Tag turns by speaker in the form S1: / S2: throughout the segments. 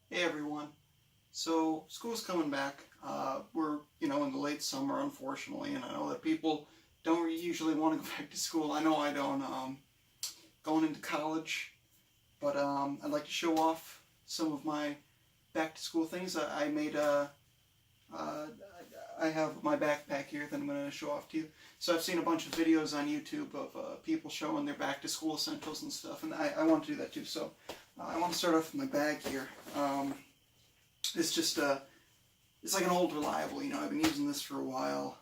S1: Hey everyone. So school's coming back. We're in the late summer, unfortunately, and I know that people don't usually want to go back to school. I know I don't. Going into college, but I'd like to show off some of my back to school things. I made a. Uh, I have my backpack here that I'm going to show off to you. So I've seen a bunch of videos on YouTube of people showing their back to school essentials and stuff, and I want to do that too. So I want to start off with my bag here. It's just it's like an old reliable. I've been using this for a while.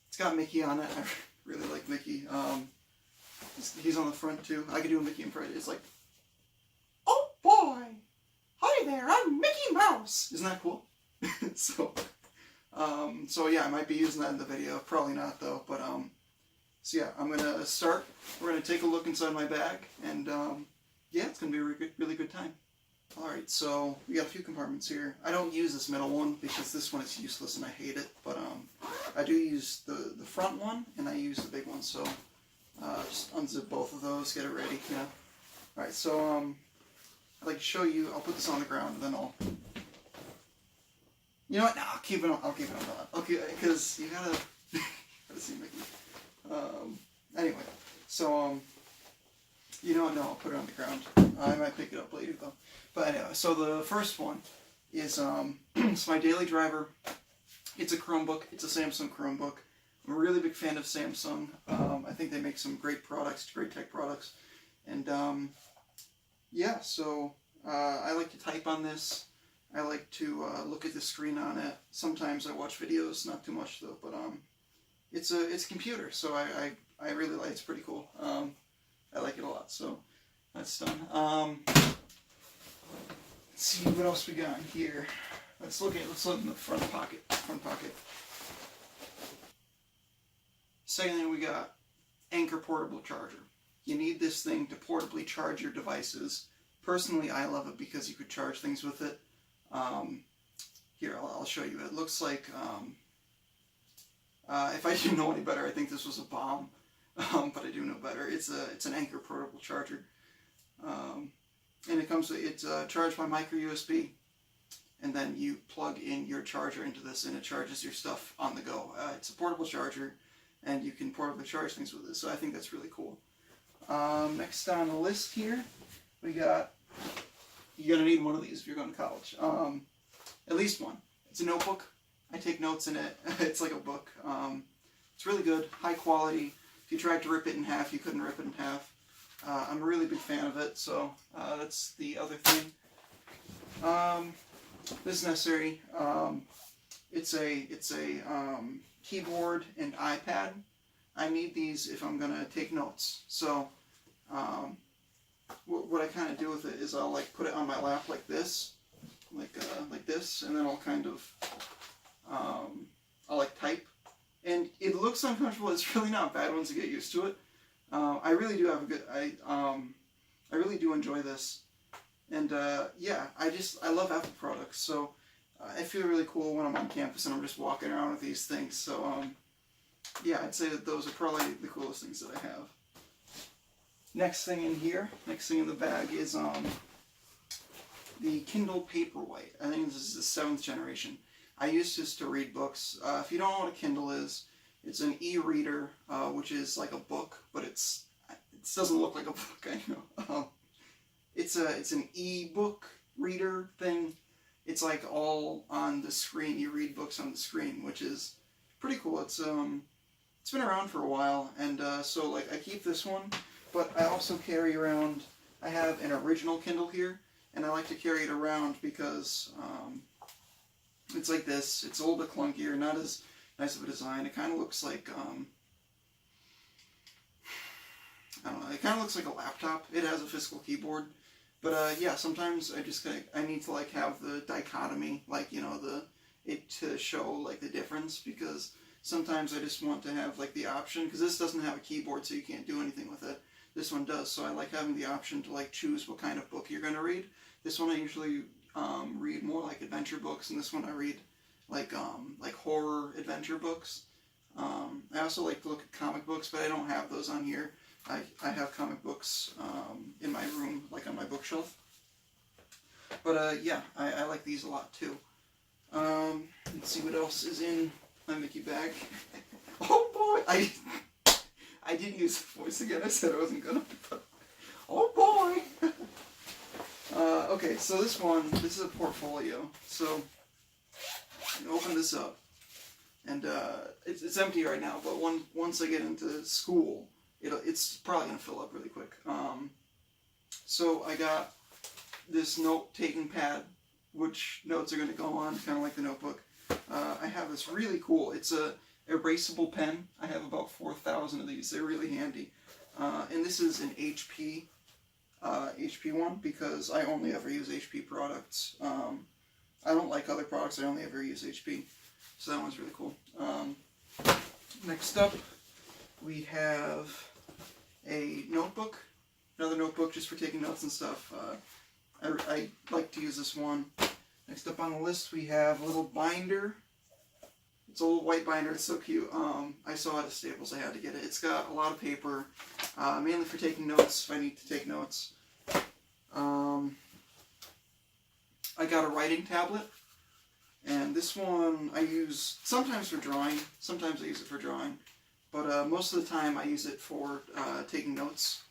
S1: It's got Mickey on it. I really like Mickey. He's on the front too. I could do a Mickey impression. It's like, oh boy, hi there, I'm Mickey Mouse. Isn't that cool? so, so yeah, I might be using that in the video. Probably not though. But so yeah, I'm gonna start. We're gonna take a look inside my bag, and yeah, it's gonna be a really good time. Alright, so we got a few compartments here. I don't use this middle one because this one is useless and I hate it, but I do use the front one and I use the big one, so just unzip both of those, get it ready, Alright, so I'd like to show you, I'll put this on the ground and then I'll, you know what, no, I'll keep it on that. Okay, because you gotta see Mickey. Anyway, so you know what, no, I'll put it on the ground. I might pick it up later though. But anyway, so the first one is it's my daily driver. It's a Chromebook. It's a Samsung Chromebook. I'm a really big fan of Samsung. I think they make some great products, great tech products. And yeah, so I like to type on this. I like to look at the screen on it. Sometimes I watch videos, not too much though. But it's a computer, so I really like. It's pretty cool. I like it a lot. So that's done. Let's see what else we got here. Let's look in the front pocket. Second thing we got, Anker portable charger. You need this thing to portably charge your devices. Personally, I love it because you could charge things with it. Here, I'll show you. It looks like, if I didn't know any better, I think this was a bomb. But I do know better. It's an Anker portable charger. And it's charged by micro USB, and then you plug in your charger into this and it charges your stuff on the go. It's a portable charger and you can portably charge things with it, so I think that's really cool. Next on the list here, we got, you're going to need one of these if you're going to college. At least one. It's a notebook. I take notes in it. It's like a book. It's really good, high quality. If you tried to rip it in half, you couldn't rip it in half. I'm a really big fan of it, so that's the other thing. This is necessary. It's a keyboard and iPad. I need these if I'm gonna take notes. So what I kind of do with it is I'll like put it on my lap like this, like this, and then I'll kind of I'll like type, and it looks uncomfortable. It's really not bad once you get used to it. I really do have a good, I really do enjoy this, and yeah, I love Apple products, so I feel really cool when I'm on campus and I'm just walking around with these things, so yeah, I'd say that those are probably the coolest things that I have. Next thing in the bag is the Kindle Paperwhite. I think this is the 7th generation. I use this to read books. If you don't know what a Kindle is, it's an e-reader, which is like a book, but it doesn't look like a book, I know. It's an e-book reader thing. It's like all on the screen. You read books on the screen, which is pretty cool. It's been around for a while, and so like I keep this one, but I also carry around, I have an original Kindle here, and I like to carry it around because it's like this. It's a little bit clunkier, not as nice of a design. It kind of looks like, I don't know, it kind of looks like a laptop. It has a physical keyboard. But yeah, sometimes I need to like have the dichotomy, like, it to show like the difference, because sometimes I just want to have like the option, because this doesn't have a keyboard so you can't do anything with it. This one does, so I like having the option to like choose what kind of book you're going to read. This one I usually read more like adventure books, and this one I read like horror adventure books. I also like to look at comic books, but I don't have those on here. I have comic books in my room, like on my bookshelf. But yeah, I like these a lot too. Let's see what else is in my Mickey bag. Oh boy, I didn't use the voice again. I said I wasn't gonna. Oh boy. Okay, so this is a portfolio. So you open this up, and it's empty right now. But once I get into school, it's probably gonna fill up really quick. So I got this note-taking pad, which notes are going to go on, kind of like the notebook. I have this really cool, it's a erasable pen. I have about 4,000 of these. They're really handy. And this is an HP one, because I only ever use HP products. I don't like other products, I only ever use HP. So that one's really cool. Next up, we have a notebook. Another notebook just for taking notes and stuff. I like to use this one. Next up on the list, we have a little binder. It's a little white binder. It's so cute. I saw it at Staples. I had to get it. It's got a lot of paper, mainly for taking notes if I need to take notes. I got a writing tablet, and this one I use sometimes for drawing. Sometimes I use it for drawing, but most of the time I use it for taking notes.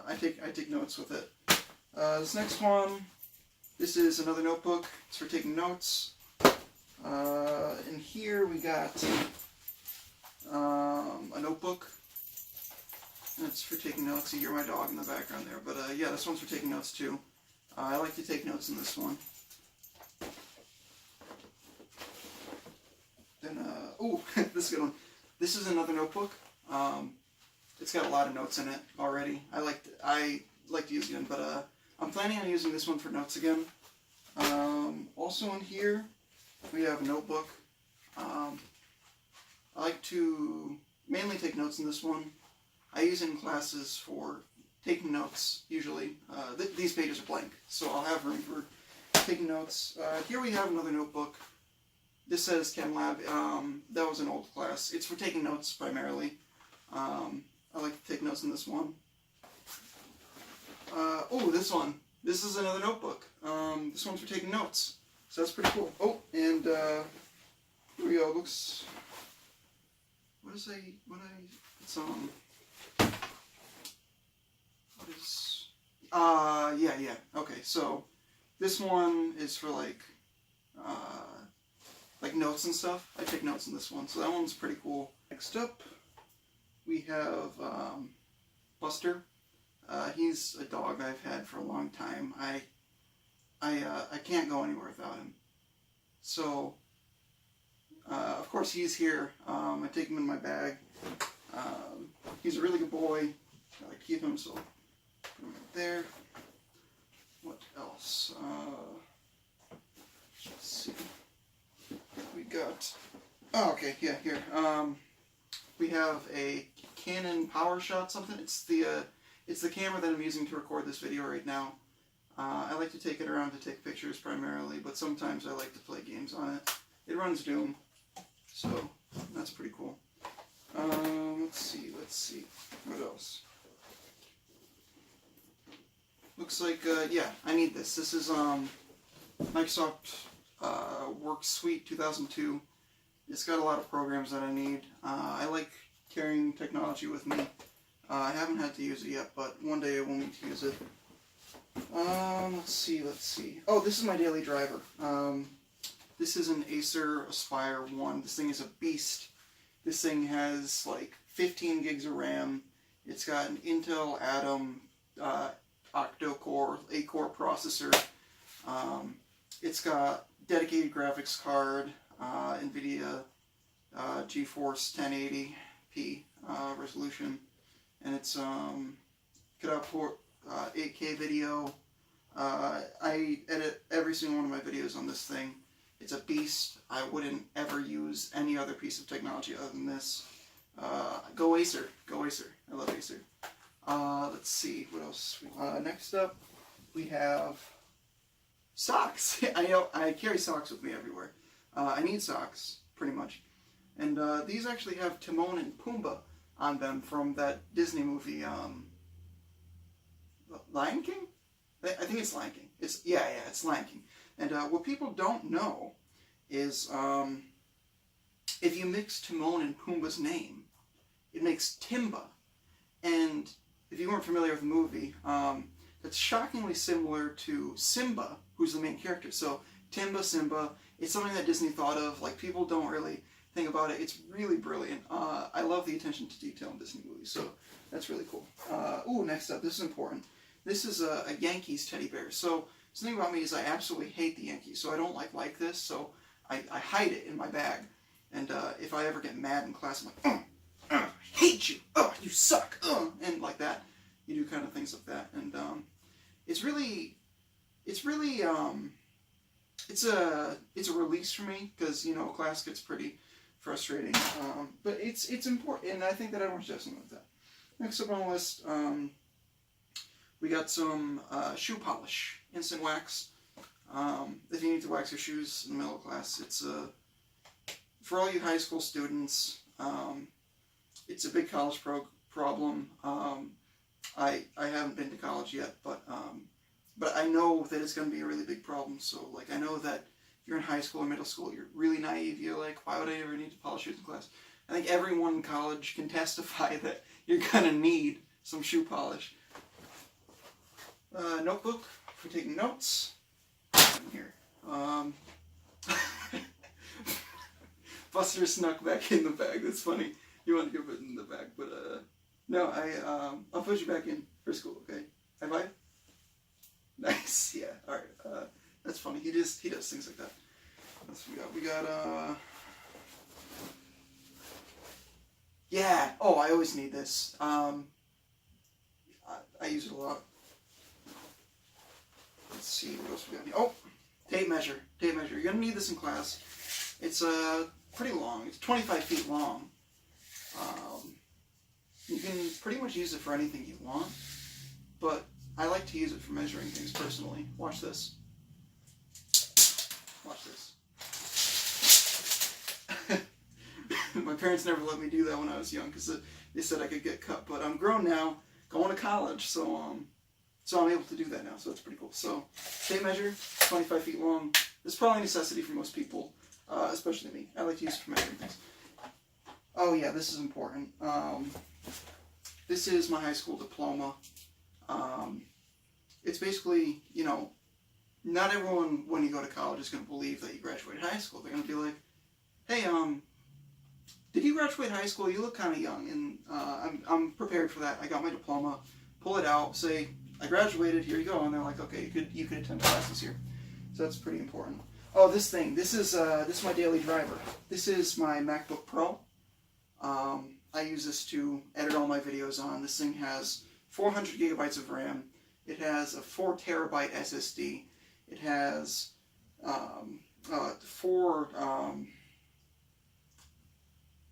S1: I take notes with it. This next one, this is another notebook. It's for taking notes. In here we got a notebook. It's for taking notes. You hear my dog in the background there. But yeah, this one's for taking notes too. I like to take notes in this one. Then, oh, this is a good one. This is another notebook. It's got a lot of notes in it already. I like to use it again, but I'm planning on using this one for notes again. Also in here, we have a notebook. I like to mainly take notes in this one. I use it in classes for taking notes, usually. These pages are blank, so I'll have room for taking notes. Here we have another notebook. This says ChemLab. That was an old class. It's for taking notes primarily. I like to take notes in this one. Oh, this one. This is another notebook. This one's for taking notes. So that's pretty cool. Oh, and here we go. It looks. It's what is? Yeah. Okay, so this one is for like notes and stuff. I take notes in this one, so that one's pretty cool. Next up, we have Buster. He's a dog I've had for a long time. I can't go anywhere without him. So, of course he's here. I take him in my bag. He's a really good boy. I like to keep him, so put him right there. What else? Let's see. We got. Oh, okay. Yeah, here. We have a Canon PowerShot something. It's the camera that I'm using to record this video right now. I like to take it around to take pictures primarily, but sometimes I like to play games on it. It runs Doom, so that's pretty cool. Let's see. What else? Looks like, yeah, I need this. This is Microsoft Work Suite 2002. It's got a lot of programs that I need. I like carrying technology with me. I haven't had to use it yet, but one day I will need to use it. Let's see. Oh, this is my daily driver. This is an Acer Aspire 1. This thing is a beast. This thing has like 15 gigs of RAM. It's got an Intel Atom octa-core, 8-core processor. It's got dedicated graphics card, NVIDIA GeForce 1080p resolution, and it's could output 8K video. I edit every single one of my videos on this thing. It's a beast. I wouldn't ever use any other piece of technology other than this. Go Acer. Go Acer. I love Acer. Let's see, what else? Next up, we have socks. I know, I carry socks with me everywhere. I need socks, pretty much. And these actually have Timon and Pumbaa on them from that Disney movie, Lion King? I think it's Lion King. It's Lion King. And what people don't know is if you mix Timon and Pumbaa's name, it makes Timba. And if you weren't familiar with the movie, that's shockingly similar to Simba, who's the main character. So Timba, Simba, it's something that Disney thought of. Like, people don't really think about it. It's really brilliant. I love the attention to detail in Disney movies, so that's really cool. Next up, this is important. This is a Yankees teddy bear. So something about me is I absolutely hate the Yankees, so I don't like this, so I hide it in my bag. And if I ever get mad in class, I'm like, I hate you, you suck, and like that. You do kind of things like that, and it's a release for me, because, you know, class gets pretty frustrating, but it's important, and I think that everyone should have something like that. Next up on the list, we got some shoe polish, instant wax. If you need to wax your shoes in the middle of class, it's for all you high school students. It's a big college problem. I haven't been to college yet, but I know that it's going to be a really big problem. So, like, I know that if you're in high school or middle school, you're really naive. You're like, why would I ever need to polish shoes in class? I think everyone in college can testify that you're going to need some shoe polish. Notebook for taking notes. Here. Buster snuck back in the bag. That's funny. You want to give it in the bag, but no, I'll put you back in for school. Okay. High five. Nice. Yeah. All right. That's funny. He does things like that. That's what we got. Yeah. Oh, I always need this. I use it a lot. Let's see what else we got. Oh, tape measure. Tape measure. You're gonna need this in class. It's pretty long. It's 25 feet long. You can pretty much use it for anything you want, but I like to use it for measuring things personally. Watch this. Watch this. My parents never let me do that when I was young because they said I could get cut, but I'm grown now, going to college, so I'm able to do that now, so that's pretty cool. So, tape measure, 25 feet long. It's probably a necessity for most people, especially me. I like to use it for measuring things. Oh yeah, this is important. This is my high school diploma. It's basically, you know, not everyone when you go to college is going to believe that you graduated high school. They're going to be like, hey, did you graduate high school? You look kind of young. And I'm prepared for that. I got my diploma. Pull it out. Say, I graduated. Here you go. And they're like, okay, you could attend classes here. So that's pretty important. Oh, this thing. This is my daily driver. This is my MacBook Pro. I use this to edit all my videos on. This thing has 400 gigabytes of RAM. It has a 4 terabyte SSD. It has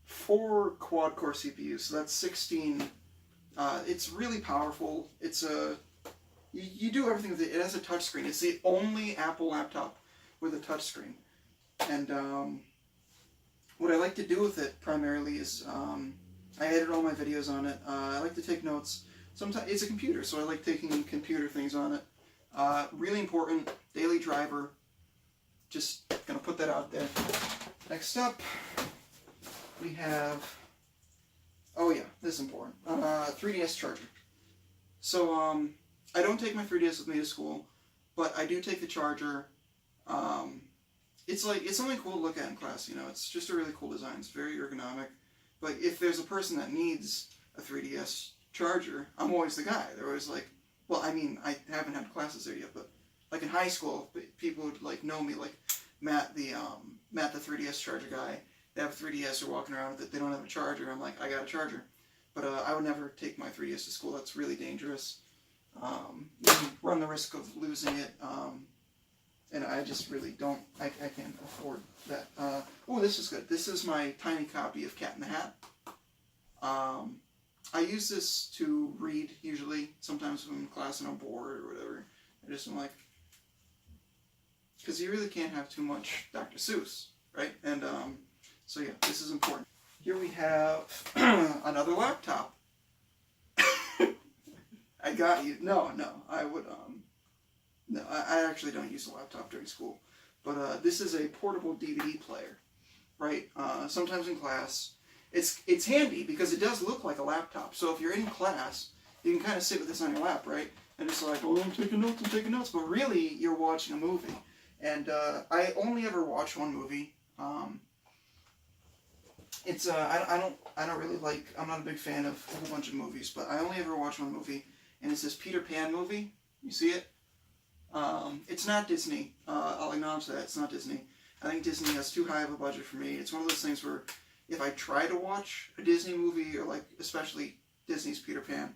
S1: four quad-core CPUs, so that's 16. It's really powerful. It's you do everything with it. It has a touchscreen. It's the only Apple laptop with a touchscreen. And what I like to do with it primarily is I edit all my videos on it. I like to take notes. Sometimes it's a computer, so I like taking computer things on it. Really important, daily driver. Just gonna put that out there. Next up, we have, oh yeah, this is important, 3DS charger. So I don't take my 3DS with me to school, but I do take the charger. It's something cool to look at in class, you know. It's just a really cool design. It's very ergonomic. But if there's a person that needs a 3DS charger, I'm always the guy. They're always like, well, I mean, I haven't had classes there yet, but like in high school, people would like know me, like Matt the 3DS charger guy. They have a 3DS, they're walking around with it, they don't have a charger. I'm like, I got a charger. But I would never take my 3DS to school. That's really dangerous. You run the risk of losing it. And I just really don't, I can't afford that. Oh, this is good. This is my tiny copy of Cat in the Hat. I use this to read, usually. Sometimes when I'm in class and I'm bored or whatever. I just am like, because you really can't have too much Dr. Seuss, right? And so yeah, this is important. Here we have another laptop. I got you. No, I would, No, I actually don't use a laptop during school. But this is a portable DVD player, right? Sometimes in class, it's handy because it does look like a laptop. So if you're in class, you can kind of sit with this on your lap, right? And it's like, oh, I'm taking notes. But really, you're watching a movie. And I only ever watch one movie. I don't really like, I'm not a big fan of a whole bunch of movies, but I only ever watch one movie, and it's this Peter Pan movie. You see it? It's not Disney. I'll acknowledge that. It's not Disney. I think Disney has too high of a budget for me. It's one of those things where if I try to watch a Disney movie, or like especially Disney's Peter Pan,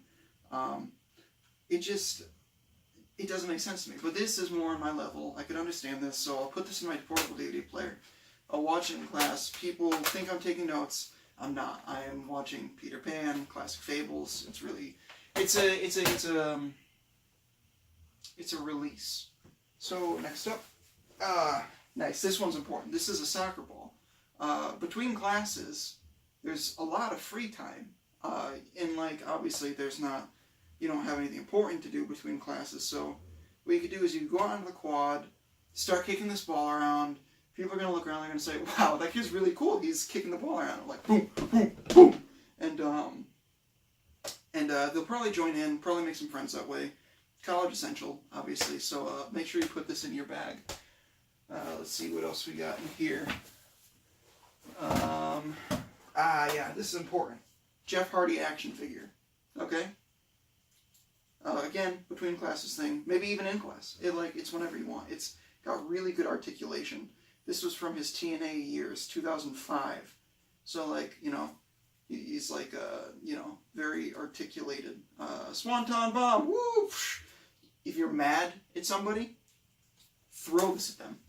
S1: it doesn't make sense to me. But this is more on my level. I can understand this, so I'll put this in my portable DVD player. I'll watch it in class. People think I'm taking notes. I'm not. I am watching Peter Pan, classic fables. It's really, it's a release. So next up, nice. This one's important. This is a soccer ball. Between classes, there's a lot of free time. And like obviously, you don't have anything important to do between classes. So what you could do is you go out onto the quad, start kicking this ball around. People are gonna look around. They're gonna say, "Wow, that kid's really cool. He's kicking the ball around like boom, boom, boom," and they'll probably join in, probably make some friends that way. College essential, obviously. So make sure you put this in your bag. Let's see what else we got in here. Yeah, this is important. Jeff Hardy action figure. Okay. Again, between classes thing, maybe even in class. It's whenever you want. It's got really good articulation. This was from his TNA years, 2005. So he's very articulated. Swanton bomb, whoosh! If you're mad at somebody, throw this at them.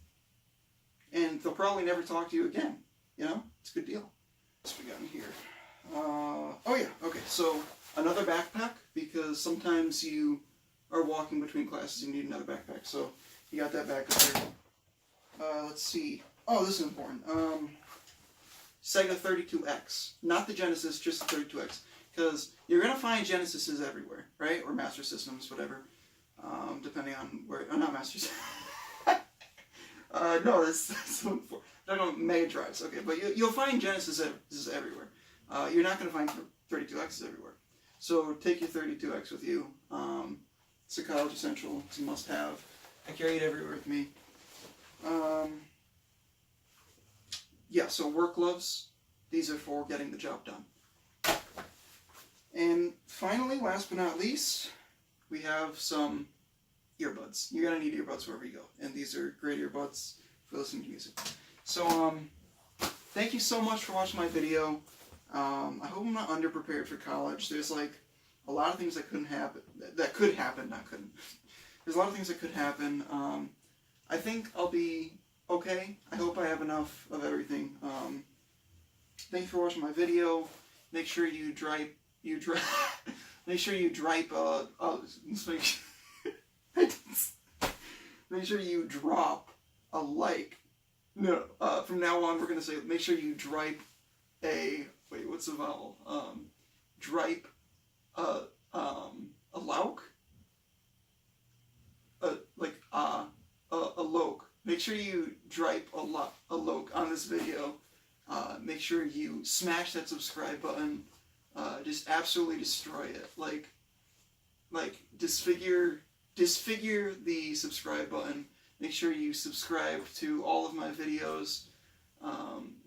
S1: And they'll probably never talk to you again. It's a good deal. What's we got in here? Oh yeah, okay, so another backpack, because sometimes you are walking between classes and you need another backpack. So you got that back up here. Let's see. Oh, this is important. Sega 32X. Not the Genesis, just the 32X. Because you're going to find Genesises everywhere, right? Or Master Systems, whatever. Depending on where... Oh, not Master Systems. No, that's one for... No, Mega Drives. Okay, but you'll find Genesises everywhere. You're not going to find 32Xs everywhere. So take your 32X with you. It's a college essential. It's a must-have. I carry it everywhere with me. Yeah, so work gloves. These are for getting the job done. And finally, last but not least, we have some earbuds. You're going to need earbuds wherever you go. And these are great earbuds for listening to music. So, thank you so much for watching my video. I hope I'm not underprepared for college. There's a lot of things that could happen. There's a lot of things that could happen. I think I'll be okay. I hope I have enough of everything. Thank you for watching my video. Make sure you make sure you drop a like. No, from now on we're gonna say make sure you dripe a what's the vowel? Dripe a lauk. A loke. Make sure you dripe a loke on this video. Make sure you smash that subscribe button. Just absolutely destroy it. Disfigure the subscribe button. Make sure you subscribe to all of my videos.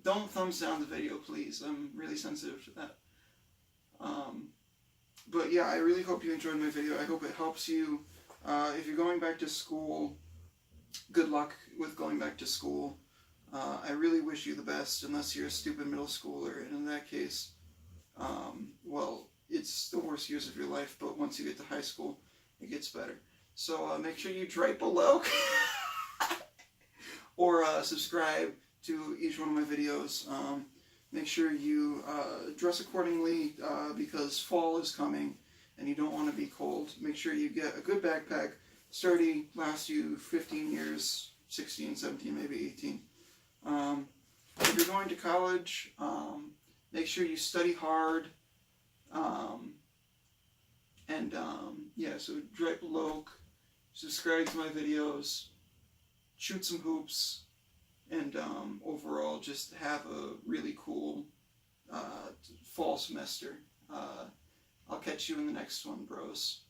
S1: Don't thumbs down the video, please. I'm really sensitive to that. But yeah, I really hope you enjoyed my video. I hope it helps you. If you're going back to school, good luck with going back to school. I really wish you the best, unless you're a stupid middle schooler, and in that case, well, it's the worst years of your life, but once you get to high school, it gets better. So make sure you dripe below, or subscribe to each one of my videos. Make sure you dress accordingly, because fall is coming, and you don't want to be cold. Make sure you get a good backpack, sturdy, lasts you 15 years, 16, 17, maybe 18. If you're going to college, make sure you study hard, yeah, so dripe loke, subscribe to my videos, shoot some hoops, and overall just have a really cool fall semester. I'll catch you in the next one, bros.